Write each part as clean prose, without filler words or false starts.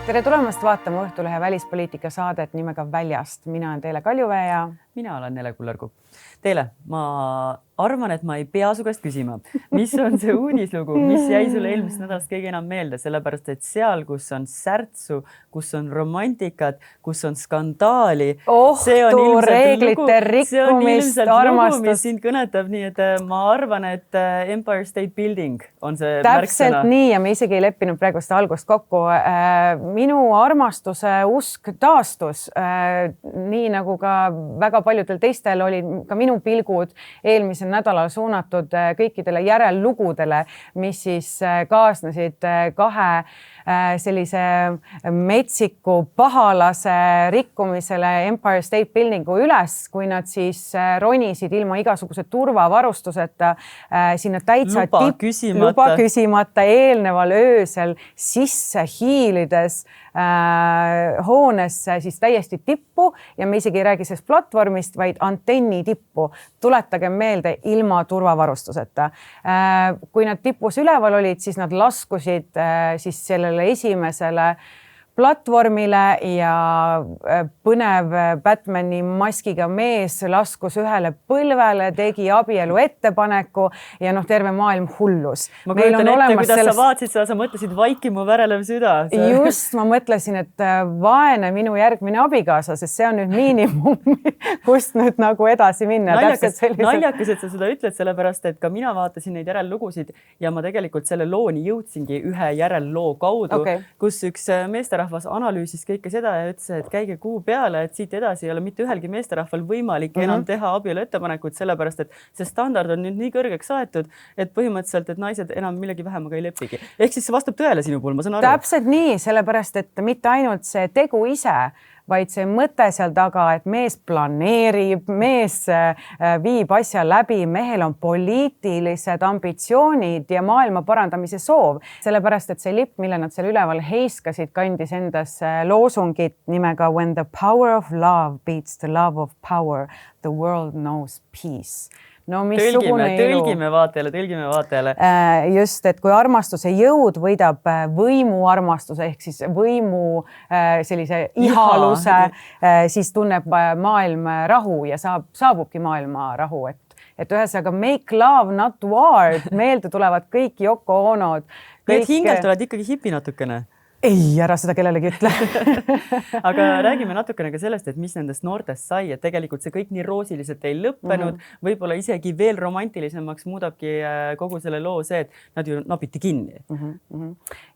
Tere tulemast vaatama Õhtulehe välispoliitika saadet nimega Väljast. Mina olen Teele Kaljuvee ja mina olen Nele Kullerkupp. Teele, ma arvan, et ma ei pea su käest küsima, mis on see uudislugu, mis jäi sulle eelmisest nädalast kõige enam meelde, sellepärast et seal, kus on särtsu, kus on romantikat, kus on skandaali, see on reeglite rikkumist, armastust. Mis sind kõnetab, nii et ma arvan, et Empire State Building on see täpselt märksõna. Nii ja me isegi ei leppinud praegu seda algust kokku. Minu armastuse usk taastus, nii nagu ka väga paljudel teistel olid ka minu pilgud eelmisel nädalal suunatud kõikidele järellugudele, mis siis kaasnesid kahe sellise metsiku pahalase rikkumisele Empire State Buildingu üles, kui nad siis ronisid ilma igasuguse turvavarustuseta sinna täitsa luba küsimata eelneval öösel sisse hiilides hoonesse siis täiesti tippu ja me isegi ei räägi sellest platvormist, vaid antenni tippu. Tuletage meelde ilma turvavarustuseta. Kui nad tipus üleval olid, siis nad laskusid siis sellele esimesele platvormile ja põnev Batmani maskiga mees laskus ühele põlvele, tegi abielu ettepaneku ja terve maailm hullus. Ma kujutan ette, kuidas sa vaatsid seda, sa mõtlesid vaiki mu värelev süda. Just, ma mõtlesin, et vaene minu järgmine abikaasa, sest see on nüüd miinimum, kust nüüd nagu edasi minna. Naljakas, et sa seda ütled, sellepärast, et ka mina vaatasin neid järellugusid ja ma tegelikult selle looni jõudsingi ühe järelloo kaudu, kus üks meesterahvas analüüsis kõike seda ja ütles, et käige kuu peale, et siit edasi ei ole mitte ühelgi meesterahval võimalik enam teha abielu ettepanekut, sellepärast et see standard on nüüd nii kõrgeks aetud, et põhimõtteliselt, et naised enam millegi vähemaga ei lepigi. Ehk siis see vastab tõele sinu puhul, ma saan aru. Täpselt nii, sellepärast, et mitte ainult see tegu ise, vaid see mõte seal taga, et mees planeerib, mees viib asja läbi, mehel on poliitilised ambitsioonid ja maailma parandamise soov. Sellepärast, et see lipp, mille nad seal üleval heiskasid, kandis endas loosungit nimega When the power of love beats the love of power, the world knows peace. No, tõlgime vaatajale. Just, et kui armastuse jõud võidab võimu armastuse ehk siis võimu sellise ihaluse, siis tunneb maailm rahu ja saabubki maailma rahu. Et ühesõnaga make love, not war, meelde tulevad kõik Yoko Onod. Need hingelt oled ikkagi hipi natukene. Ei, ära seda kellelegi ütle. Aga räägime natukene ka sellest, et mis nendest noortest sai, et tegelikult see kõik nii roosiliselt ei lõppenud, võib-olla isegi veel romantilisemaks muudabki kogu selle loo see, et nad ju napiti kinni.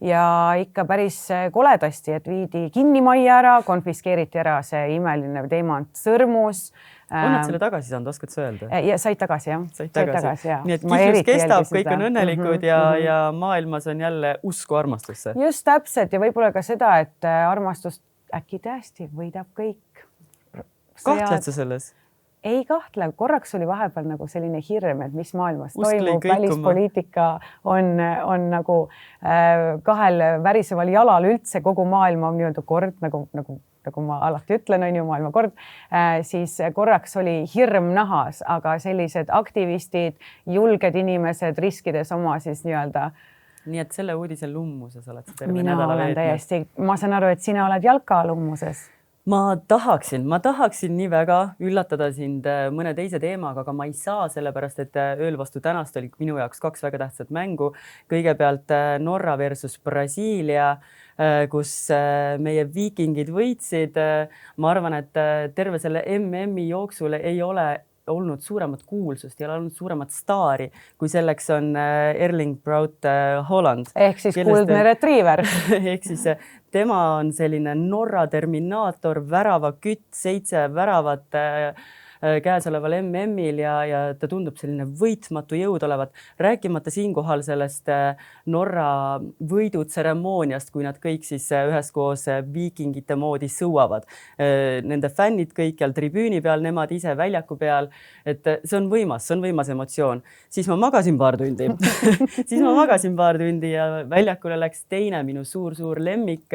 Ja ikka päris koledasti, et viidi kinni majja ära, konfiskeeriti ära see imeline teemant sõrmus. On nad selle tagasi saanud, oskad sa öelda? Ja said tagasi, jah. Said tagasi. Nii et kihlus kestab, kõik on õnnelikud ja maailmas on jälle usku armastusse. Just täpselt ja võib-olla ka seda, et armastust äkki tõesti võidab kõik. Kahtled sa selles? Ei kahtle, korraks oli vahepeal nagu selline hirm, et mis maailmas toimub, välispoliitika on nagu kahel väriseval jalal üldse kogu maailma on nii-öelda kord, nagu ma alati ütlen, on ju maailma kord, siis korraks oli hirm nahas, aga sellised aktivistid, julged inimesed riskides oma siis nii-öelda. Nii et selle uudise lummuses oled sa terve mina nädala olen veetnud. Täiesti, ma saan aru, et sina oled jalka lummuses. Ma tahaksin nii väga üllatada sind mõne teise teemaga, aga ma ei saa sellepärast, et ööl vastu tänast oli minu jaoks kaks väga tähtsat mängu. Kõigepealt Norra versus Brasiilia, kus meie viikingid võitsid. Ma arvan, et terve selle MM-i jooksul ei ole olnud suuremat kuulsust ja olnud suuremat staari, kui selleks on Erling Braut Haaland. Ehk siis kuldne retriiver. Ehk siis tema on selline Norra terminaator, värava kütt, 7 väravat käesoleval MM-il ja ta tundub selline võitmatu jõud olevat. Rääkimata siinkohal sellest Norra võidutseremooniast, kui nad kõik siis üheskoos viikingite moodi sõuavad. Nende fännid kõikjal tribüüni peal, nemad ise väljaku peal. Et see on võimas emotsioon. Siis ma magasin paar tundi. Ja väljakule läks teine minu suur lemmik.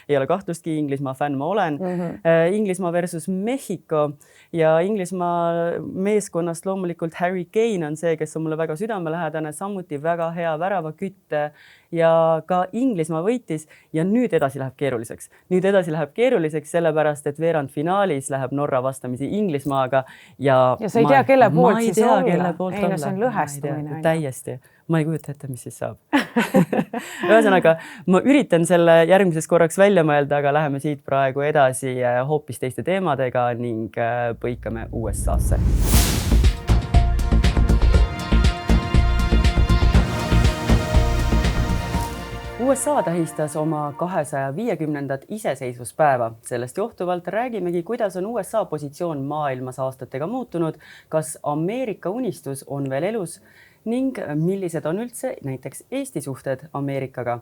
Ei ole kahtlustki, Inglismaa fänn ma olen. Inglismaa versus Mehhiko ja Inglismaa meeskonnast loomulikult Harry Kane on see, kes on mulle väga südamelähedane, samuti väga hea väravakütt ja ka Inglismaa võitis ja nüüd edasi läheb keeruliseks. Nüüd edasi läheb keeruliseks sellepärast, et veerandfinaalis läheb Norra vastamisi Inglismaaga ja sa ei tea, kelle poolt siis olla. Ei, no see on lõhestumine. Täiesti. Ma ei kujuta ette, mis siis saab. Ühesõnaga, ma üritan selle järgmises korraks välja mõelda, aga läheme siit praegu edasi hoopis teiste teemadega ning põikame USA-sse. USA tähistas oma 250. iseseisvuspäeva. Sellest johtuvalt räägimegi, kuidas on USA positsioon maailmas aastatega muutunud, kas Ameerika unistus on veel elus ning millised on üldse näiteks Eesti suhted Ameerikaga.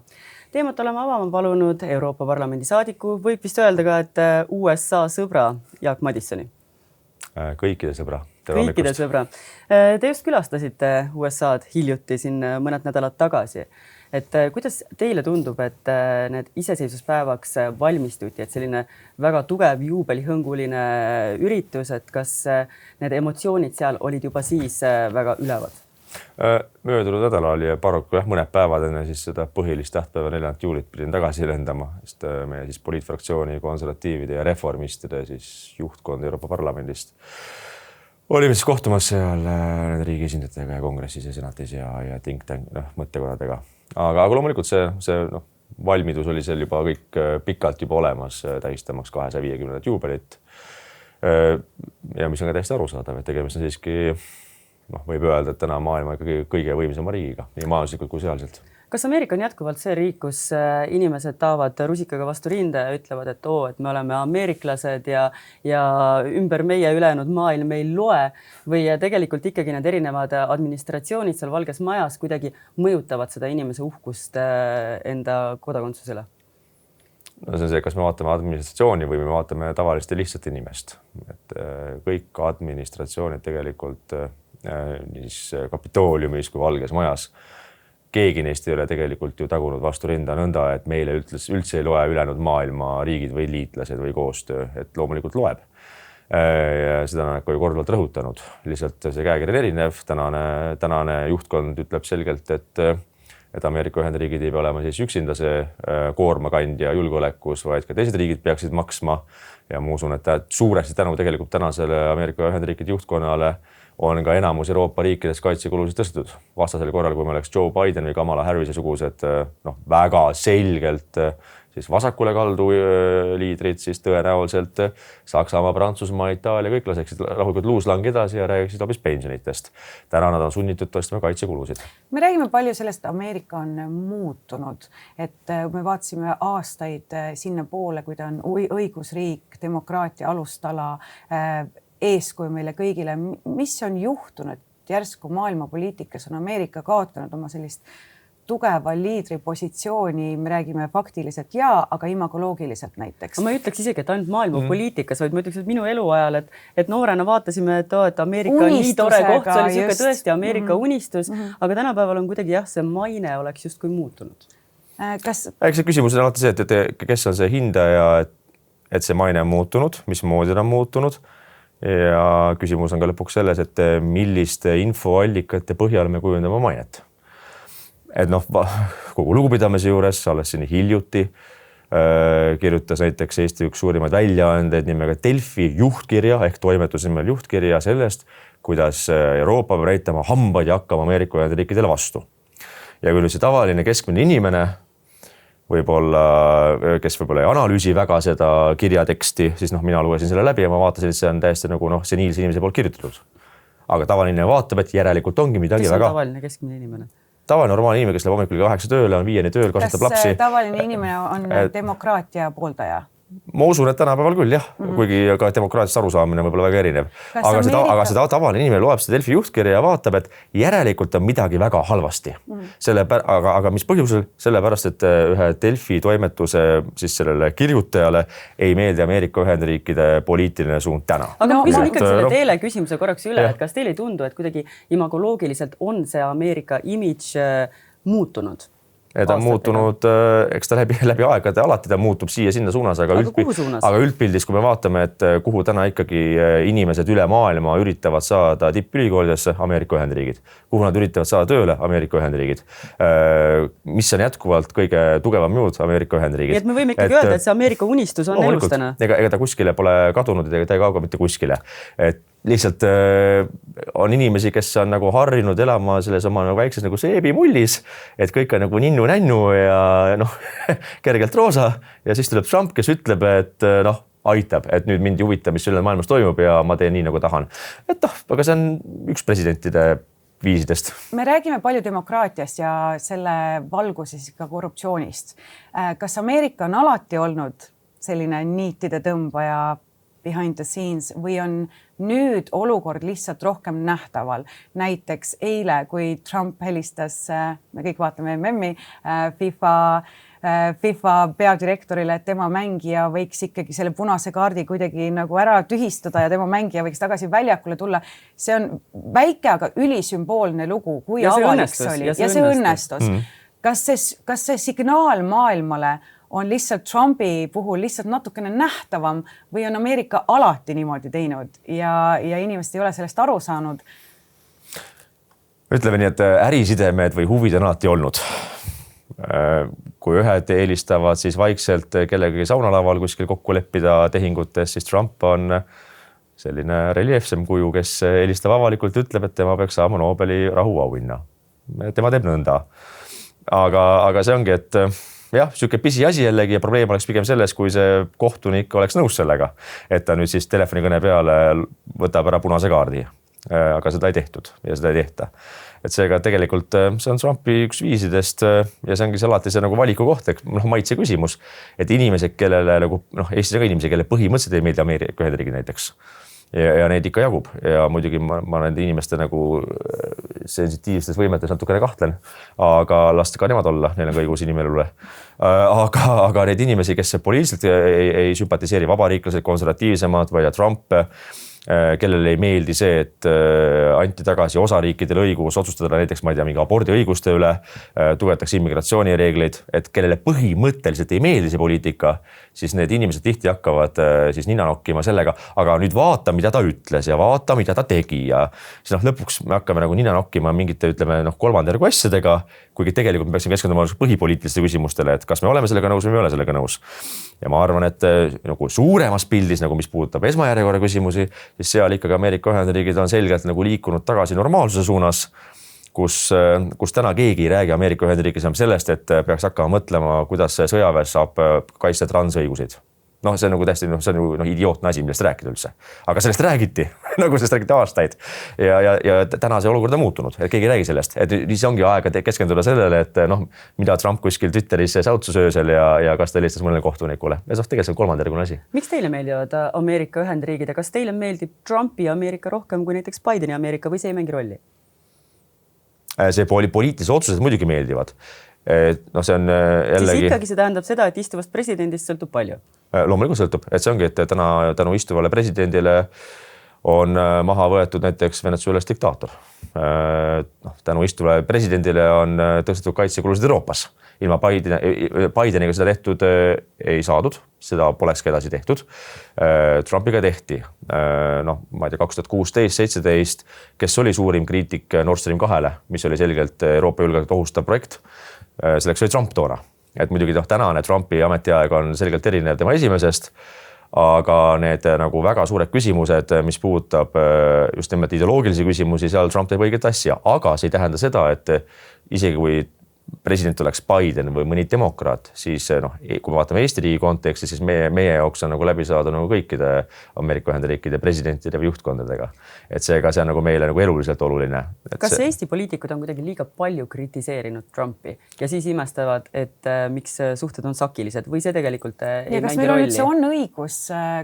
Teemat oleme avama palunud Euroopa Parlamendi saadiku, võib vist öelda ka, et USA sõbra Jaak Madissoni. Kõikide sõbra. Kõikide sõbra. Te just külastasite USA-d hiljuti siin mõned nädalad tagasi. Et kuidas teile tundub, et need iseseisvuspäevaks valmistuti, et selline väga tugev juubelihõnguline üritus, et kas need emotsioonid seal olid juba siis väga ülevad? Möödunud nädalal ja paraku mõned päevad enne siis seda põhilist tähtpäeva 4. juulit pidin tagasi lendama, sest meie siis poliitfraktsiooni konservatiivide ja reformistide siis juhtkond Euroopa Parlamendist olime siis kohtumas seal riigi esindajatega ja kongressis ja senatis ja think tank, mõttekodadega. Aga loomulikult see valmidus oli seal juba kõik pikalt juba olemas tähistamaks 250. juubelit. Ja mis on ka täiesti arusaadav, et tegemist on siiski võib öelda, et täna maailma kõige võimsama riigiga, nii majanduslikult kui sealselt. Kas Ameerika on jätkuvalt see riik, kus inimesed taavad rusikaga vastu rinde ja ütlevad, et me oleme ameeriklased ja ümber meie ülejäänud maailm ei loe või tegelikult ikkagi need erinevad administratsioonid seal Valges Majas kuidagi mõjutavad seda inimese uhkust enda kodakondsusele? No see on see, kas me vaatame administratsiooni või me vaatame tavalist ja lihtsat inimest. Et kõik administratsioonid tegelikult nii Kapitooliumis kui Valges Majas keegi neist ei ole tegelikult ju tagunud vastu rinda nõnda, et meile üldse ei loe ülejäänud maailma riigid või liitlased või koostöö, et loomulikult loeb. Ja seda on ka korduvalt rõhutanud. Lihtsalt see käekiri on erinev. Tänane juhtkond ütleb selgelt, et Ameerika Ühendriigid ei pea olema siis üksinda see koormakandja julgeolekus, vaid ka teised riigid peaksid maksma. Ja ma usun, et suuresti tänu tegelikult tänasele Ameerika Ühendriikide juhtkonnale on ka enamus Euroopa riikides kaitsekulusid tõstetud. Vastasel korral, kui me oleks Joe Biden või Kamala Harrise sugused väga selgelt siis vasakule kaldu liidrid, siis tõenäoliselt Saksamaa, Prantsusmaa, Itaalia, kõik laseksid rahulikult luuslangi edasi ja räägiksid hoopis pensionitest. Täna nad on sunnitud tõstma kaitsekulusid. Me räägime palju sellest, et Ameerika on muutunud, et me vaatasime aastaid sinna poole, kui ta on õigusriik, demokraatia alustala, eeskuju meile kõigile. Mis on juhtunud? Järsku maailmapoliitikas on Ameerika kaotanud oma sellist tugeva liidri positsiooni, me räägime faktiliselt aga imagoloogiliselt näiteks. Ma ei ütleks isegi, et ainult maailmapoliitikas, vaid ma ütleks, et minu eluajal, et noorena vaatasime, et Ameerika on nii tore koht, see oli siuke tõesti Ameerika unistus, aga tänapäeval on kuidagi see maine oleks justkui muutunud. Eks see küsimus on alati see, et kes on see hindaja, et see maine on muutunud, mismoodi on muutunud. Ja küsimus on ka lõpuks selles, et milliste infoallikate põhjal me kujundame mainet. Et kogu lugupidamise juures alles siin hiljuti kirjutas näiteks Eesti üks suurimaid väljaandeid nimega Delfi juhtkirja ehk toimetuse nimel juhtkirja sellest, kuidas Euroopa peab näitama hambaid ja hakkama Ameerika Ühendriikidele vastu. Ja kui nüüd see tavaline keskmine inimene kes võib-olla ei analüüsi väga seda kirjateksti, siis mina lugesin selle läbi ja ma vaatasin, et see on täiesti nagu seniilse inimese poolt kirjutatud. Aga tavaline vaatab, et järelikult ongi midagi väga... Kes on tavaline keskmine inimene? Tavaline normaalne inimene, kes läheb hommikul 8 tööle, on 5 tööl, kasutab lapsi. Kas tavaline inimene on demokraatia pooldaja? Ma usun, et tänapäeval küll, jah. Kuigi ka demokraatiast arusaamine on võib-olla väga erinev. Aga see tavaline inimene loeb seda Delfi juhtkirja ja vaatab, et järelikult on midagi väga halvasti. Aga mis põhjusel? Sellepärast, et ühe Delfi toimetuse siis sellele kirjutajale ei meeldi Ameerika Ühendriikide poliitiline suund täna. Aga ma küsin ikkagi selle teile küsimuse korraks üle, et kas teile ei tundu, et kuidagi imagoloogiliselt on see Ameerika imidž muutunud? ta on muutunud, eks ta läbi aegade alati ta muutub siia-sinna suunas, aga üldpildis, kui me vaatame, et kuhu täna ikkagi inimesed üle maailma üritavad saada tippülikoolidesse, Ameerika Ühendriigid, kuhu nad üritavad saada tööle, Ameerika Ühendriigid, mis on jätkuvalt kõige tugevam jõud, Ameerika Ühendriigid. Nii et me võime ikkagi öelda, et see Ameerika unistus on elus täna. Ega ta kuskile pole kadunud, ega ta ei kauga mitte kuskile. Et lihtsalt on inimesi, kes on nagu harjunud elama selles oma nagu väikses nagu seebimullis, et kõik on nagu ninnu-nännu ja kergelt roosa ja siis tuleb Trump, kes ütleb, et aitab, et nüüd mind ei huvita, mis üle maailmas toimub ja ma teen nii, nagu tahan. Et aga see on üks presidentide viisidest. Me räägime palju demokraatiast ja selle valguses ka korruptsioonist. Kas Ameerika on alati olnud selline niitide tõmbaja behind the scenes või on nüüd olukord lihtsalt rohkem nähtaval? Näiteks eile, kui Trump helistas, me kõik vaatame MM-i, FIFA peadirektorile, et tema mängija võiks ikkagi selle punase kaardi kuidagi nagu ära tühistada ja tema mängija võiks tagasi väljakule tulla. See on väike, aga ülisümboolne lugu, kui avalik see oli ja see õnnestus. Kas see signaal maailmale on lihtsalt Trumpi puhul lihtsalt natukene nähtavam või on Ameerika alati niimoodi teinud ja inimesed ei ole sellest aru saanud? Ütleme nii, et ärisidemed või huvid on alati olnud. Kui ühed eelistavad siis vaikselt kellegagi saunalaval kuskil kokku leppida tehingutes, siis Trump on selline reljeefsem kuju, kes eelistab avalikult, ütleb, et tema peaks saama Nobeli rahuauhinna. Tema teeb nõnda. Aga see ongi, et jah, siuke pisiasi jällegi ja probleem oleks pigem selles, kui see kohtunik oleks nõus sellega, et ta nüüd siis telefonikõne peale võtab ära punase kaardi. Aga seda ei tehtud ja seda ei tehta. Et seega tegelikult see on Trumpi üks viisidest ja see ongi alati see nagu valiku koht, maitse küsimus, et inimesed, kellele nagu, Eestis on ka inimesi, kelle põhimõtteliselt ei meeldi Ameerika Ühendriigid näiteks. Ja neid ikka jagub ja muidugi ma nende inimeste nagu sensitiivstes võimetes natukene kahtlen, aga lasta ka nemad olla, neil on ka õigus inimelule. Aga neid inimesi, kes poliitiliselt ei sümpatiseeri, vabariiklased, konservatiivsemad või Trump, kellele ei meeldi see, et anti tagasi osariikidele õigus otsustada näiteks, ma ei tea, mingi abordi õiguste üle, tugetakse immigratsioonireegleid, et kellele põhimõtteliselt ei meeldi see poliitika, siis need inimesed tihti hakkavad siis nina nokkima sellega, aga nüüd vaata, mida ta ütles ja vaata, mida ta tegi ja siis lõpuks me hakkame nagu nina nokkima mingite, ütleme, kolmandjärgu asjadega, kuigi tegelikult me peaksime keskenduma põhipoliitiliste küsimustele, et kas me oleme sellega nõus või me ei ole sellega nõus. Ja ma arvan, et nagu suuremas pildis, nagu mis puudutab esmajärjekorra küsimusi, siis seal ikkagi Ameerika Ühendriigid on selgelt nagu liikunud tagasi normaalsuse suunas, kus täna keegi ei räägi Ameerika Ühendriigis sellest, et peaks hakkama mõtlema, kuidas sõjaväes saab kaitsta transõigusid. See on nagu täiesti, see on nagu idiootne asi, millest rääkida üldse. Aga sellest räägiti, nagu sellest räägiti aastaid. Ja täna see olukord on muutunud, et keegi ei räägi sellest. Et siis ongi aega keskenduda sellele, et mida Trump kuskil Twitteris sautsus öösel ja kas ta helistas mõnele kohtunikule. Ja tegelikult see on kolmandjärgune asi. Miks teile meeldivad Ameerika Ühendriigid ja kas teile meeldib Trumpi Ameerika rohkem kui näiteks Bideni Ameerika või see ei mängi rolli? See poliitilised otsused muidugi meeldivad. See on jällegi... Siis ikkagi see tähendab seda, et istuvast presidendist sõltub palju? Loomulikult sõltub, et see ongi, et tänu istuvale presidendile on maha võetud näiteks Venezuelas diktaator. Tänu istuvale presidendile on tõstetud kaitsekulusid Euroopas. Ilma Bideniga seda tehtud ei saadud, seda polekski edasi tehtud. Trumpiga tehti, ma ei tea, 2016-17, kes oli suurim kriitik Nord Stream 2-le, mis oli selgelt Euroopa julgeolekut ohustav projekt. Selleks oli Trump toona. Et muidugi tänane Trumpi ametiaeg on selgelt erinev tema esimesest, aga need nagu väga suured küsimused, mis puudutab just nimelt ideoloogilisi küsimusi, seal Trump teeb õiget asja, aga see ei tähenda seda, et isegi kui president oleks Biden või mõni demokraat, siis kui me vaatame Eesti riigi konteksti, siis meie jaoks on nagu läbi saada nagu kõikide Ameerika Ühendriikide presidentide või juhtkondadega. Et seega see on nagu meile nagu eluliselt oluline. Kas Eesti poliitikud on kuidagi liiga palju kritiseerinud Trumpi ja siis imestavad, et miks suhted on sakilised või see tegelikult ei mängi rolli? Kas meil üldse on õigus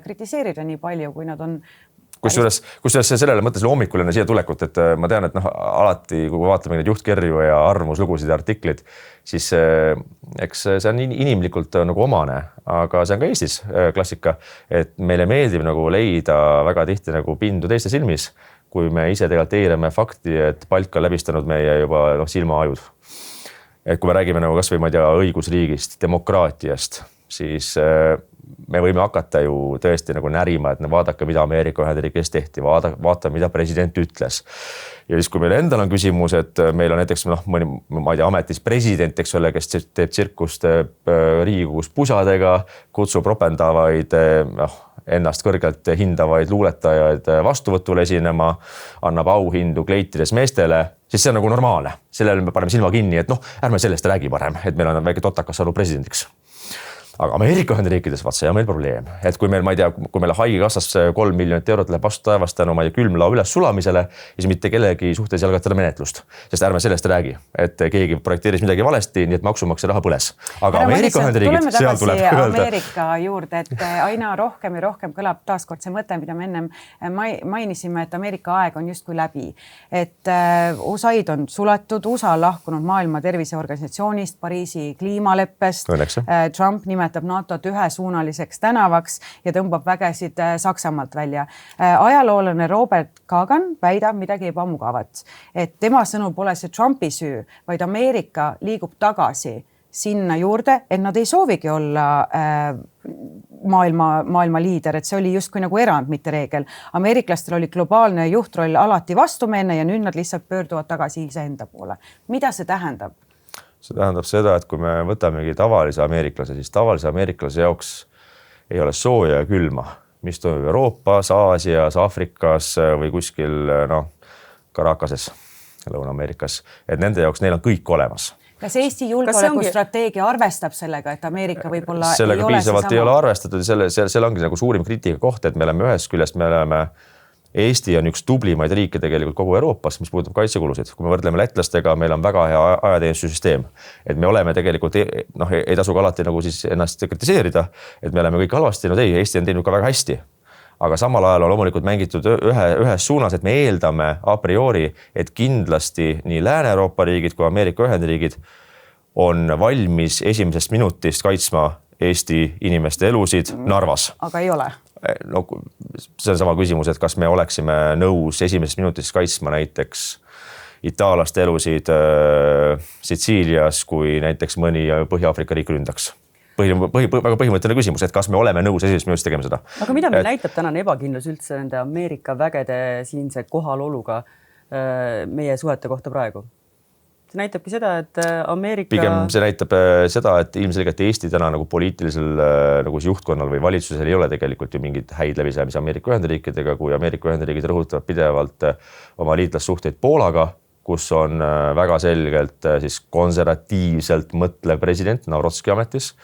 kritiseerida nii palju, kui nad on Kusjuures sellele mõttes hommikul enne siia tulekut, et ma tean, et alati, kui vaatame neid juhtkerju ja arvamuslugusid ja artiklid, siis eks see on inimlikult nagu omane, aga see on ka Eestis klassika, et meile meeldib nagu leida väga tihti nagu pindu teiste silmis, kui me ise tegelikult eirame fakti, et palk on läbistanud meie juba silmaajud. et kui me räägime nagu kas või, ma ei tea, õigusriigist, demokraatiast, siis me võime hakata ju tõesti nagu närima, et vaadake, mida Ameerika Ühendriikides tehti, vaatame, mida president ütles. Ja siis, kui meil endal on küsimus, et meil on näiteks mõni, ma ei tea, ametis president, eks ole, kes teeb tsirkust Riigikogus pusadega, kutsub ropendavaid, ennast kõrgelt hindavaid luuletajaid vastuvõtule esinema, annab auhindu kleitides meestele, siis see on nagu normaalne. Sellele me paneme silma kinni, et ärme sellest räägi parem, et meil on väike totakas saanud presidendiks. Aga Ameerika Ühendriikides see on meil probleem, et kui meil, ma ei tea, kui meil haigekassas 3 miljonit eurot läheb vastu taevast tänu külmlao üles sulamisele, siis mitte kellegi suhtes ei algatada menetlust, sest ärme sellest räägi, et keegi projekteeris midagi valesti, nii et maksumaksja raha põles. Aga Ameerika Ühendriigid, seal tuleb öelda. Ameerika juurde, et aina rohkem ja rohkem kõlab taaskord see mõte, mida me ennem mainisime, et Ameerika aeg on justkui läbi. Et USAid on suletud, USA on lahkunud Maailma Terviseorganisatsioonist, Pariisi kliimaleppest, Trump nimetab NATO-t ühesuunaliseks tänavaks ja tõmbab vägesid Saksamaalt välja. Ajaloolane Robert Kagan väidab midagi ebamugavat, et tema sõnul pole see Trumpi süü, vaid Ameerika liigub tagasi sinna juurde, et nad ei soovigi olla maailma liider, et see oli justkui nagu erand, mitte reegel. Ameeriklastel oli globaalne juhtroll alati vastumeelne ja nüüd nad lihtsalt pöörduvad tagasi iseenda poole. Mida see tähendab? See tähendab seda, et kui me võtamegi tavalise ameeriklase, siis tavalise ameeriklase jaoks ei ole sooja ja külma, mis toimub Euroopas, Aasias, Afrikas või kuskil Caracases, Lõuna-Ameerikas. Et nende jaoks neil on kõik olemas. Kas Eesti julgeolekustrateegia arvestab sellega, et Ameerika võib-olla sellega ei ole piisavalt ei ole arvestatud ja selle ongi nagu suurim kriitika koht, et me oleme ühest küljest, Eesti on üks tublimaid riike tegelikult kogu Euroopas, mis puudutab kaitsekulusid. Kui me võrdleme lätlastega, meil on väga hea ajateenistusüsteem. Et me oleme tegelikult, ei tasu ka alati nagu siis ennast kritiseerida, et me oleme kõik halvasti, Eesti on teinud ka väga hästi. Aga samal ajal on loomulikult mängitud ühes suunas, et me eeldame a priori, et kindlasti nii Lääne-Euroopa riigid kui Ameerika Ühendriigid on valmis esimesest minutist kaitsma Eesti inimeste elusid Narvas. Aga ei ole. No, see on sama küsimus, et kas me oleksime nõus esimesest minutist kaitsma näiteks itaalaste elusid Sitsiilias, kui näiteks mõni Põhja-Afrika riik ründaks. Väga põhimõtteline küsimus, et kas me oleme nõus esimesest minutist tegema seda. Aga mida meil näitab tänane ebakindlus üldse nende Ameerika vägede siinse kohaloluga meie suhete kohta praegu? See näitabki seda, et Ameerika... Pigem see näitab seda, et ilmselgelt Eesti täna nagu poliitilisel nagu juhtkonnal või valitsusel ei ole tegelikult ju mingid häid läbisäämisi Ameerika Ühendriikidega, kui Ameerika Ühendriigid rõhutavad pidevalt oma liitlassuhteid Poolaga, kus on väga selgelt siis konservatiivselt mõtlev president Nawrocki ametis,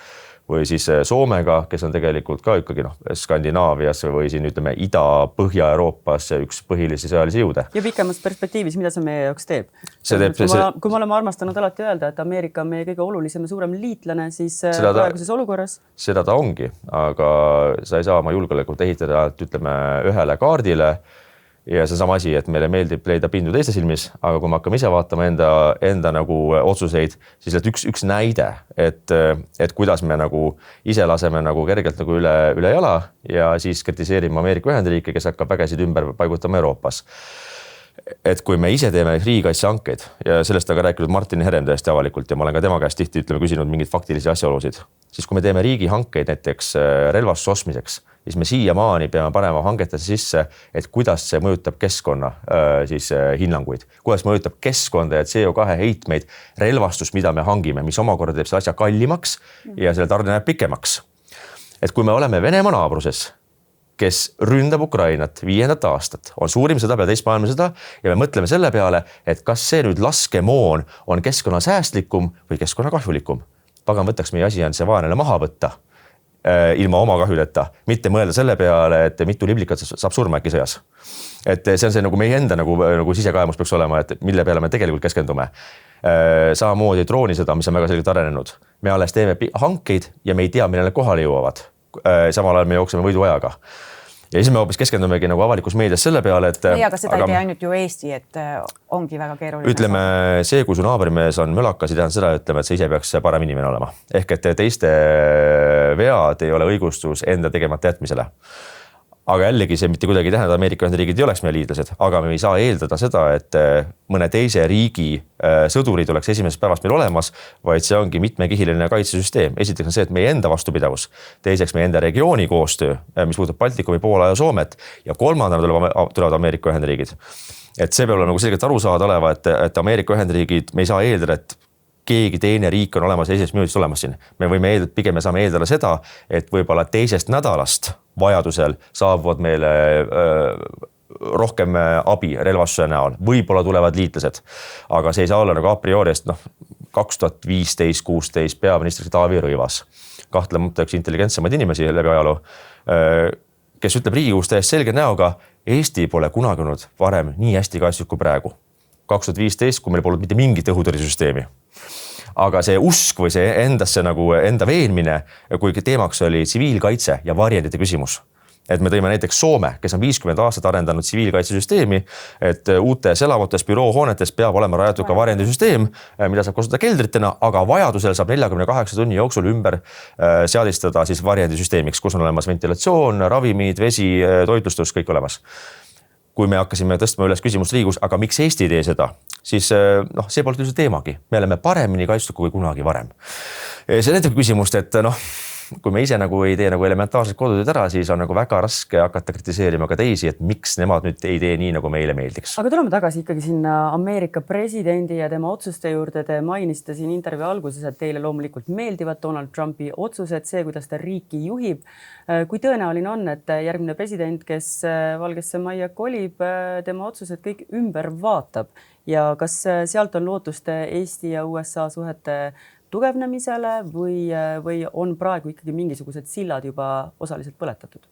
või siis Soomega, kes on tegelikult ka ikkagi Skandinaavias või siin ütleme Ida-Põhja-Euroopas üks põhilisi sõjalisi jõude. Ja pikemas perspektiivis, mida see meie jaoks teeb? Kui me oleme armastanud alati öelda, et Ameerika on meie kõige olulisem ja suurem liitlane, siis praeguses olukorras? Seda ta ongi, aga sa ei saa oma julgeolekut ehitada, ütleme, ühele kaardile. Ja see on sama asi, et meile meeldib leida pindu teiste silmis, aga kui me hakkame ise vaatama enda nagu otsuseid, siis üks näide, et kuidas me nagu ise laseme nagu kergelt nagu üle jala ja siis kritiseerime Ameerika Ühendriike, kes hakkab vägesid ümber paigutama Euroopas. Et kui me ise teeme riigikaitsehankeid ja sellest on ka rääkinud Martin Herem tõesti avalikult ja ma olen ka tema käest tihti küsinud mingid faktilisi asjaolusid, siis kui me teeme riigihankeid näiteks relvastuse ostmiseks, siis me siiamaani peame panema hangetesse sisse, et kuidas see mõjutab keskkonna siis hinnanguid, kuidas mõjutab keskkonda ja CO2 heitmeid relvastus, mida me hangime, mis omakorda teeb selle asja kallimaks ja selle tarne näeb pikemaks. Et kui me oleme Venemaa naabruses, kes ründab Ukrainat 5. aastat, on suurim sõda peale teist maailmasõda ja me mõtleme selle peale, et kas see nüüd laskemoon on keskkonnasäästlikum või keskkonnakahjulikum. Pagan võtaks meie asi on see vaenlane maha võtta ilma oma kahjudeta, mitte mõelda selle peale, et mitu liblikat saab surma äkki sõjas. Et see on see nagu meie enda nagu sisekaemus peaks olema, et mille peale me tegelikult keskendume. Samamoodi droonisõda, mis on väga selgelt arenenud. Me alles teeme hankeid ja me ei tea, millele kohale jõuavad. Samal ajal me jookseme võiduajaga. Ja siis me hoopis keskendumegi nagu avalikus meedias selle peale, et... Ei, aga seda ei tee ainult ju Eesti, et ongi väga keeruline. Ütleme, see, kui su naabrimees on mölakas, ei tähenda seda, ütleme, et sa ise peaks parem inimene olema. Ehk et teiste vead ei ole õigustus enda tegemata jätmisele. aga jällegi see mitte kuidagi tähendab, et Ameerika Ühendriigid ei oleks meie liitlased, aga me ei saa eeldada seda, et mõne teise riigi sõdurid oleks esimesest päevast meil olemas, vaid see ongi mitmekihiline kaitsesüsteem. Esiteks on see, et meie enda vastupidavus, teiseks meie enda regiooni koostöö, mis puudutab Baltikumi, Poola ja Soomet ja kolmandana tulevad Ameerika Ühendriigid. Et see peab olema nagu selgelt aru saada oleva, et Ameerika Ühendriigid, me ei saa eeldada, et keegi teine riik on olemas ja esimesest minutist olemas siin. Me võime pigem me saame eeldada seda, et võib-olla teisest nädalast vajadusel saabuvad meile rohkem abi relvastuse näol. Võib-olla tulevad liitlased, aga see ei saa olla nagu a priori, sest 2015-16 peaministriks Taavi Rõivas. Kahtlemata üks intelligentsemaid inimesi läbi ajaloo, kes ütleb Riigikogus täiesti selge näoga, Eesti pole kunagi olnud varem nii hästi kaitstud kui praegu. 2015, kui meil polnud mitte mingit õhutõrjesüsteemi. Aga see usk või see endasse nagu enda veenmine, kui teemaks oli tsiviilkaitse ja varjendite küsimus. Et me tõime näiteks Soome, kes on 50 aastat arendanud tsiviilkaitsesüsteemi, et uutes elamutes büroohoonetes peab olema rajatud ka varjendisüsteem, mida saab kasutada keldritena, aga vajadusel saab 48 tunni jooksul ümber seadistada siis varjendisüsteemiks, kus on olemas ventilatsioon, ravimid, vesi, toitlustus, kõik olemas. Kui me hakkasime tõstma üles küsimust Riigus, aga miks Eesti ei tee seda, siis see polnud üldse teemagi. Me oleme paremini kaitstud kui kunagi varem. See näitab küsimust, et kui me ise nagu ei tee nagu elementaarset kodutööd ära, siis on nagu väga raske hakata kritiseerima ka teisi, et miks nemad nüüd ei tee nii, nagu meile meeldiks. Aga tuleme tagasi ikkagi sinna Ameerika presidendi ja tema otsuste juurde. Te mainisite siin intervjuu alguses, et teile loomulikult meeldivad Donald Trumpi otsused, see, kuidas ta riiki juhib. Kui tõenäoline on, et järgmine president, kes Valgesse Majja kolib, tema otsused kõik ümber vaatab ja kas sealt on lootust Eesti ja USA suhete tugevnemisele või on praegu ikkagi mingisugused sillad juba osaliselt põletatud?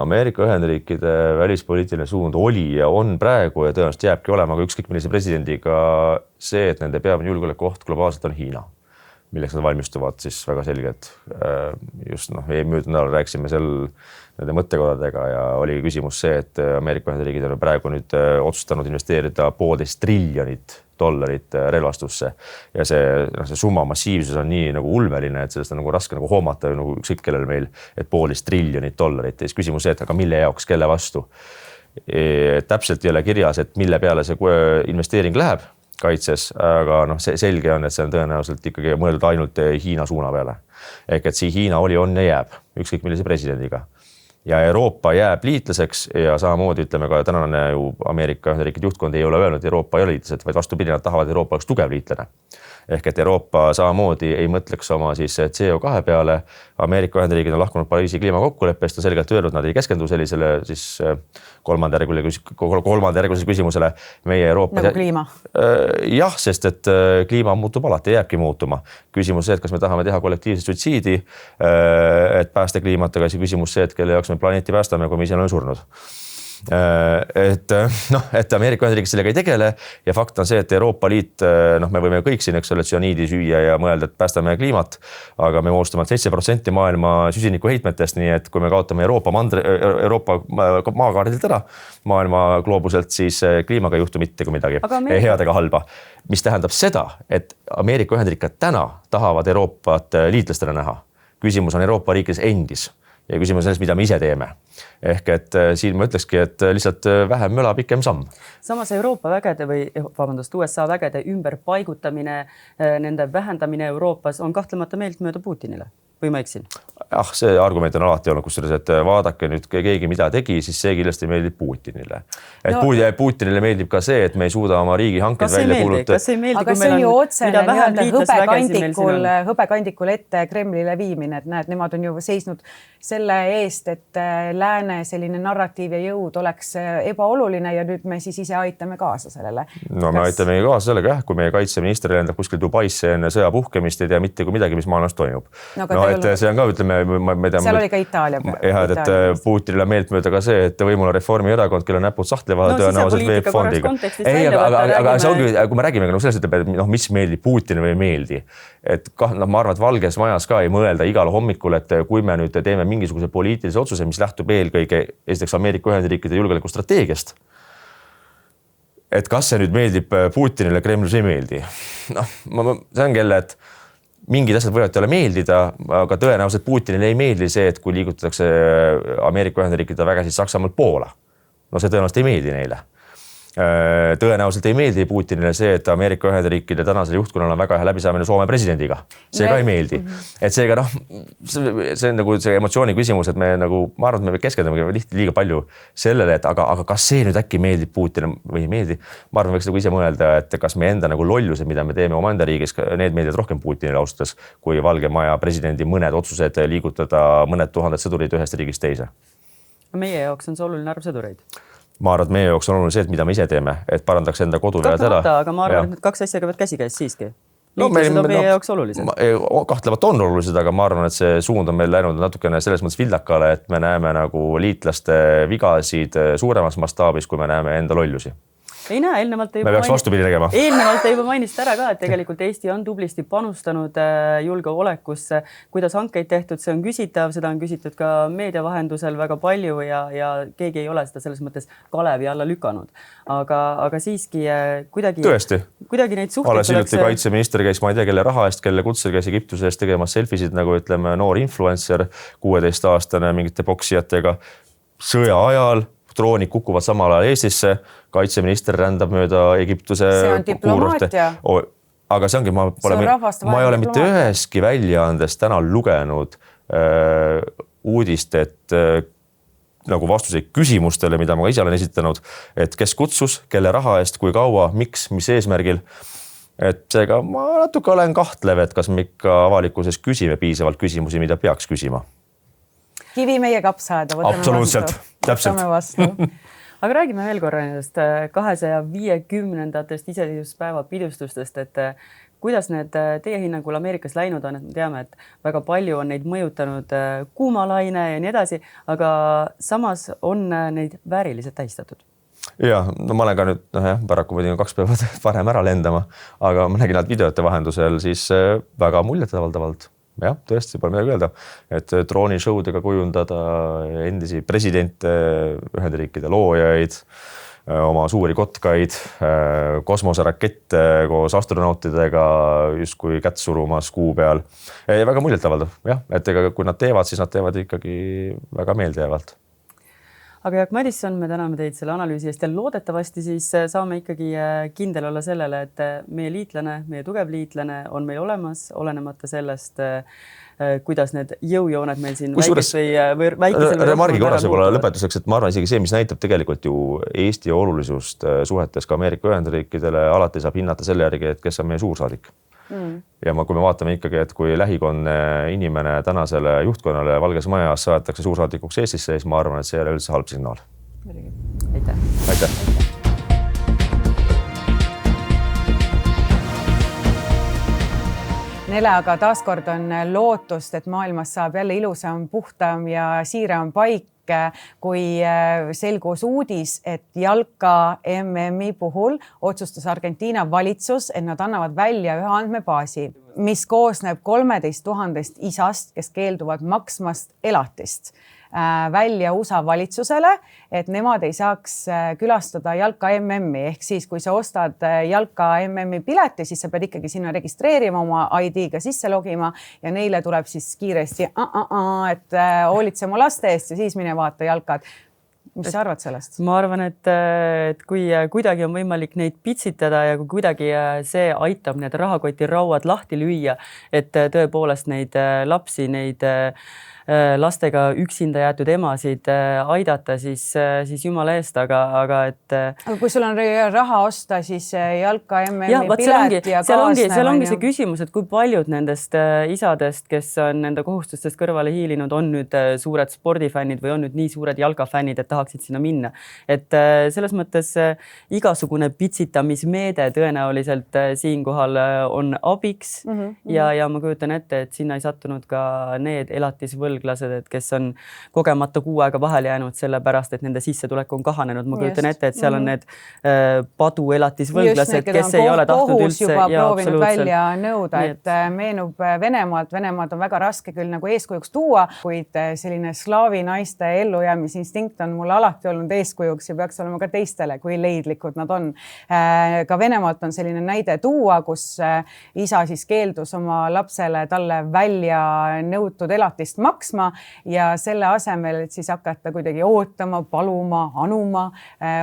Ameerika Ühendriikide välispoliitiline suund oli ja on praegu ja tõenäoliselt jääbki olema ka ükskõik millise presidendiga see, et nende peamine julgeolekuoht globaalselt on Hiina, milleks nad valmistuvad siis väga selgelt. Just möödunud nädalal rääkisime seal nende mõttekodadega ja oli küsimus see, et Ameerika Ühendriigid on praegu nüüd otsustanud investeerida $1,5 triljonit relvastusse ja see summa massiivsus on nii nagu ulmeline, et sellest on nagu raske nagu hoomata nagu ükskõik kellel meil, et $1,5 triljonit. Ja siis küsimus see, et aga mille jaoks, kelle vastu. Täpselt ei ole kirjas, et mille peale see investeering läheb kaitses, aga selge on, et see on tõenäoliselt ikkagi mõeldud ainult Hiina suuna peale. Ehk et Hiina oli, on ja jääb ükskõik millise presidendiga. Ja Euroopa jääb liitlaseks ja samamoodi ütleme ka tänane ju Ameerika Ühendriikide juhtkond ei ole öelnud, et Euroopa ei ole liitlased, vaid vastupidi, nad tahavad, et Euroopa oleks tugev liitlane. Ehk et Euroopa samamoodi ei mõtleks oma siis CO2 peale. Ameerika Ühendriigid on lahkunud Pariisi kliimakokkuleppest ja selgelt öelnud, nad ei keskendu sellisele siis kolmandajärgulisele küsimusele. Meie Euroopa... Nagu kliima? Jah, sest et kliima muutub alati, jääbki muutuma. Küsimus see, et kas me tahame teha kollektiivset suitsiidi, et päästa kliimat, aga see küsimus see, et kelle jaoks me planeeti päästame, kui me ise oleme surnud. Et Ameerika Ühendriigid sellega ei tegele ja fakt on see, et Euroopa Liit, me võime kõik siin eksolitsioniidi süüa ja mõelda, et päästame kliimat, aga me moostame 7% maailma süsiniku heitmetest, nii et kui me kaotame Euroopa maakaardilt ära maailma gloobuselt, siis kliimaga ei juhtu mitte kui midagi head ega halba. Mis tähendab seda, et Ameerika Ühendriigid täna tahavad Euroopat liitlastele näha. Küsimus on Euroopa riikides endis. Ja küsimus on selles, mida me ise teeme. Ehk et siin ma ütlekski, et lihtsalt vähem möla, pikem samm. Samas Euroopa vägede USA vägede ümberpaigutamine, nende vähendamine Euroopas on kahtlemata meelt mööda Putinile. Või ma eksin? See argument on alati olnud, kusjuures, et vaadake nüüd keegi mida tegi, siis see kindlasti meeldib Putinile. Et Putinile meeldib ka see, et me ei suuda oma riigi hanked välja kuulutada. Aga see on ju otsene hõbekandikul ette Kremlile viimine, et näed, nemad on ju seisnud selle eest, et lääne selline narratiiv ja jõud oleks ebaoluline ja nüüd me siis ise aitame kaasa sellele. No me aitame kaasa sellega, kui meie kaitseminister lendab kuskil Dubaisse enne sõja puhkemist, ei tea mitte kui midagi, mis maailmas toimub. Et see on ka, ütleme, seal oli ka Itaalia. Et Putinile meelt mööda ka see, et võimul on Reformierakond, kelle näpud sahtlevad tõenäoliselt veebfondiga. Aga see ongi, kui me räägime sellest, et mis meeldib Putinile või ei meeldi. Et ma arvan, et Valges Majas ka ei mõelda igal hommikul, et kui me nüüd teeme mingisuguse poliitilise otsuse, mis lähtub eelkõige esiteks Ameerika Ühendriikide julgeolekustrateegiast, et kas see nüüd meeldib Putinile, Kremlis ei meeldi. See on kelle, et mingid asjad võivad talle meeldida, aga tõenäoliselt Putinile ei meeldi see, et kui liigutatakse Ameerika Ühendriikide vägesid Saksamaalt Poola. No see tõenäoliselt ei meeldi neile. Tõenäoliselt ei meeldi Putinile see, et Ameerika Ühendriikide tänasel juhtkonnal on väga hea läbisaamine Soome presidendiga. See ka ei meeldi. Et seega see on nagu see emotsiooni küsimus, et me nagu, ma arvan, et me keskendume liiga palju sellele, et aga kas see nüüd äkki meeldib Putinile või ei meeldi? Ma arvan, võiks nagu ise mõelda, et kas me enda nagu lollused, mida me teeme oma enda riigis, need meeldivad rohkem Putinile austas, kui Valge Maja presidendi mõned otsused liigutada mõned tuhanded sõdurid ühest riigist teise. Meie jaoks on see oluline arv sõdureid. Ma arvan, et meie jaoks on oluline see, et mida me ise teeme, et parandaks enda koduvead ära. Aga ma arvan, et need kaks asja käivad käsikäes siiski. Liitlased on meie jaoks olulised. Kahtlevat on olulised, aga ma arvan, et see suund on meil läinud natukene selles mõttes vildakale, et me näeme nagu liitlaste vigasid suuremas mastaabis, kui me näeme enda lollusi. Ei näe, eelnevalt te juba mainisite ära ka, et tegelikult Eesti on tublisti panustanud julgeolekusse, kuidas hankeid tehtud, see on küsitav, seda on küsitud ka meedia vahendusel väga palju ja keegi ei ole seda selles mõttes Kalevi alla lükanud. Aga siiski kuidagi neid suhteid alles hiljuti kaitseminister käis, ma ei tea, kelle raha eest, kelle kutsel käis Egiptuses tegemas selfisid, nagu ütleme noor influencer, 16-aastane mingite poksijatega sõja ajal. Droonid kukuvad samal ajal Eestisse, kaitseminister rändab mööda Egiptuse. See on diplomaatia. Aga see ongi, ma ei ole mitte üheski väljaandes täna lugenud uudist, et nagu vastuseid küsimustele, mida ma ka ise olen esitanud, et kes kutsus, kelle raha eest, kui kaua, miks, mis eesmärgil. Et seega ma natuke olen kahtlev, et kas me ikka avalikkuses küsime piisavalt küsimusi, mida peaks küsima. Kivi meie kapsaada, võtame vastu. Aga räägime veel korra nendest 250-ndatest iseseisvuspäeva pidustustest, et kuidas need teie hinnangul Ameerikas läinud on, et me teame, et väga palju on neid mõjutanud kuumalaine ja nii edasi, aga samas on neid vääriliselt tähistatud. Ja, no ma olen ka nüüd, paraku võidin 2 päeva varem ära lendama, aga ma nägin nad videote vahendusel siis väga muljetavaldavalt. Jah, tõesti, pole midagi öelda, et droonishowdega kujundada endisi presidente, Ühendriikide loojaid, oma suuri kotkaid, kosmoserakette koos astronautidega justkui kätt surumas kuu peal. Väga muljetavaldav, jah, et kui nad teevad, siis nad teevad ikkagi väga meeldejäävalt. Aga Jaak Madisson, me täname teid selle analüüsi eest ja loodetavasti siis saame ikkagi kindel olla sellele, et meie liitlane, meie tugev liitlane on meil olemas, olenemata sellest, kuidas need jõujooned meil siin väikesel remargi korras võib-olla lõpetuseks, et ma arvan isegi see, mis näitab tegelikult ju Eesti olulisust suhetes ka Ameerika Ühendriikidele, alati saab hinnata selle järgi, et kes on meie suursaadik. Ja kui me vaatame ikkagi, et kui lähikonne inimene tänasele juhtkonnale Valges Majas saadetakse suursaadikuks Eestisse, siis ma arvan, et see ei ole üldse halb signaal. Aitäh. Nele, aga taaskord on lootust, et maailmas saab jälle ilusam, puhtam ja siiram paik, kui selgus uudis, et jalka MM-i puhul otsustas Argentiina valitsus, et nad annavad välja ühe andmebaasi, mis koosneb 13 000 isast, kes keelduvad maksmast elatist välja USA valitsusele, et nemad ei saaks külastada jalka MM-i. Ehk siis, kui sa ostad jalka MM-i pileti, siis sa pead ikkagi sinna registreerima, oma ID-ga sisse logima ja neile tuleb siis kiiresti, et hoolitse oma laste eest ja siis mine vaata jalkad. Mis sa arvad sellest? Ma arvan, et kui kuidagi on võimalik neid pitsitada ja kui kuidagi see aitab need rahakoti rauad lahti lüüa, et tõepoolest neid lapsi, neid lastega üksinda jäetud emasid aidata, siis jumala eest, aga et... Aga kui sul on raha osta, siis jalka MM-i pilet ja kaasnev... Seal ongi see küsimus, et kui paljud nendest isadest, kes on nende kohustustest kõrvale hiilinud, on nüüd suured spordifännid või on nüüd nii suured jalkafännid, et tahaksid sinna minna. Et selles mõttes igasugune pitsitamismeede tõenäoliselt siinkohal on abiks ja ma kujutan ette, et sinna ei sattunud ka need elatisvõlg võlglased, et kes on kogemata kuu aega vahele jäänud sellepärast, et nende sissetulek on kahanenud. Ma kujutan ette, et seal on need paduelatisvõlglased, kes ei ole tahtnud üldse proovinud välja nõuda, et meenub Venemaalt. Venemaalt on väga raske küll nagu eeskujuks tuua, kuid selline slaavi naiste ellujäämisinstinkt on mulle alati olnud eeskujuks ja peaks olema ka teistele, kui leidlikud nad on. Ka Venemaalt on selline näide tuua, kus isa siis keeldus oma lapsele talle välja nõutud elatist maksma ja selle asemel, et siis hakata kuidagi ootama, paluma, anuma,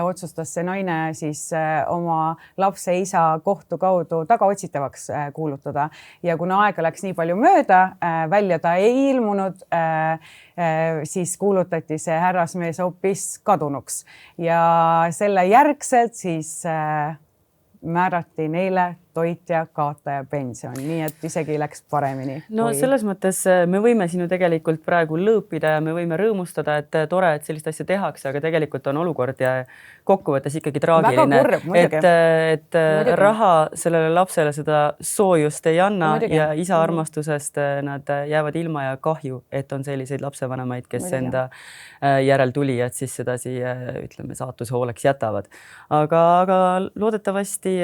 otsustas see naine siis oma lapse isa kohtu kaudu tagaotsitavaks kuulutada. Ja kuna aega läks nii palju mööda, välja ta ei ilmunud, siis kuulutati see härrasmees hoopis kadunuks ja selle järgselt siis määrati neile toitja kaotaja pension, nii et isegi läks paremini. No selles mõttes me võime siin ju tegelikult praegu lõõpida ja me võime rõõmustada, et tore, et sellist asja tehakse, aga tegelikult on olukord ja kokkuvõttes ikkagi traagiline, et raha sellele lapsele seda soojust ei anna ja isa armastusest nad jäävad ilma ja kahju, et on selliseid lapsevanemaid, kes enda järeltulijad siis sedasi, ütleme, saatuse hooleks jätavad. Aga loodetavasti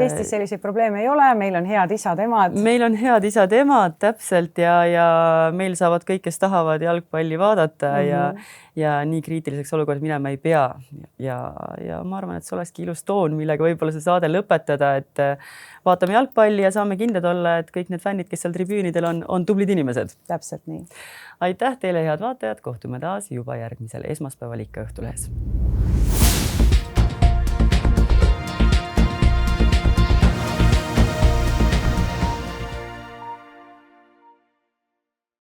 Eestis selliseid probleeme ei ole, meil on head isad-emad. Meil on head isad-emad täpselt ja meil saavad kõik, kes tahavad jalgpalli vaadata ja nii kriitiliseks olukord minema ei pea. Ja ma arvan, et see olekski ilus toon, millega võib-olla see saade lõpetada, et vaatame jalgpalli ja saame kindlad olla, et kõik need fännid, kes seal tribüünidel on tublid inimesed. Täpselt nii. Aitäh teile, head vaatajad, kohtume taas juba järgmisel esmaspäeval ikka Õhtulehes.